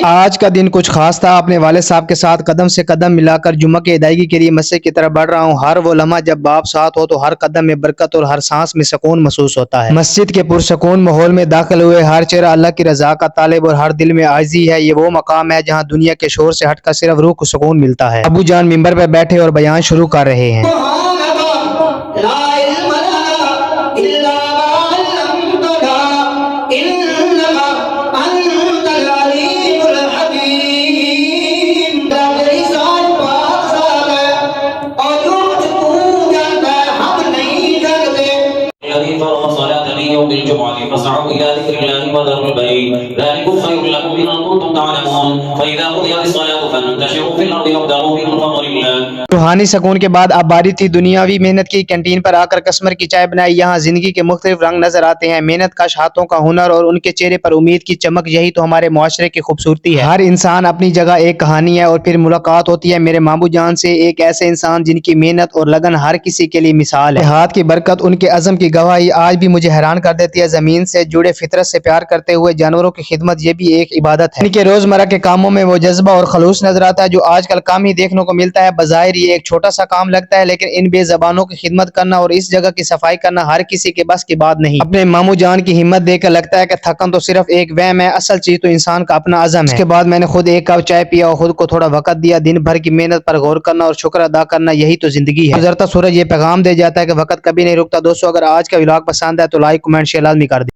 آج کا دن کچھ خاص تھا۔ اپنے والد صاحب کے ساتھ قدم سے قدم ملا کر جمعہ کی ادائیگی کے لیے مسجد کی طرف بڑھ رہا ہوں۔ ہر وہ لمحہ جب باپ ساتھ ہو تو ہر قدم میں برکت اور ہر سانس میں سکون محسوس ہوتا ہے۔ مسجد کے پرسکون ماحول میں داخل ہوئے ہر چہرہ اللہ کی رضا کا طالب اور ہر دل میں عاجزی ہے۔ یہ وہ مقام ہے جہاں دنیا کے شور سے ہٹ کر صرف روح کو سکون ملتا ہے۔ ابو جان ممبر پہ بیٹھے اور بیان شروع کر رہے ہیں۔ بالجمعة فاسعوا إلى ذكر الله وذروا البيع ذلكم خير لكم إن كنتم تعلمون فإذا قضيت الصلاة فانتشروا في الأرض وابتغوا من فضل الله۔ روحانی سکون کے بعد اب باری تھی دنیاوی محنت کی۔ کینٹین پر آ کر کسٹمر کی چائے بنائی۔ یہاں زندگی کے مختلف رنگ نظر آتے ہیں، محنت کش ہاتھوں کا ہنر اور ان کے چہرے پر امید کی چمک۔ یہی تو ہمارے معاشرے کی خوبصورتی ہے۔ ہر انسان اپنی جگہ ایک کہانی ہے اور پھر ملاقات ہوتی ہے میرے مامو جان سے، ایک ایسے انسان جن کی محنت اور لگن ہر کسی کے لیے مثال ہے۔ ہاتھ کی برکت، ان کے عزم کی گواہی آج بھی مجھے حیران کر دیتی ہے۔ زمین سے جڑے، فطرت سے پیار کرتے ہوئے جانوروں کی خدمت، یہ بھی ایک عبادت ہے۔ ان کے روزمرہ کے کاموں میں وہ جذبہ اور خلوص نظر آتا ہے جو آج کل کم ہی دیکھنے کو ملتا ہے۔ بظاہر یہ ایک چھوٹا سا کام لگتا ہے، لیکن ان بے زبانوں کی خدمت کرنا اور اس جگہ کی صفائی کرنا ہر کسی کے بس کی بات نہیں۔ اپنے مامو جان کی ہمت دیکھ کر لگتا ہے کہ تھکن تو صرف ایک وہم ہے، اصل چیز تو انسان کا اپنا عزم ہے۔ اس کے بعد میں نے خود ایک کپ چائے پیا اور خود کو تھوڑا وقت دیا۔ دن بھر کی محنت پر غور کرنا اور شکر ادا کرنا، یہی تو زندگی ہے۔ گزرتا سورج یہ پیغام دے جاتا ہے کہ وقت کبھی نہیں رکتا۔ دوستو، اگر آج کا ولاگ پسند ہے تو لائک، کمنٹ، شیئر لازمی کر دیں۔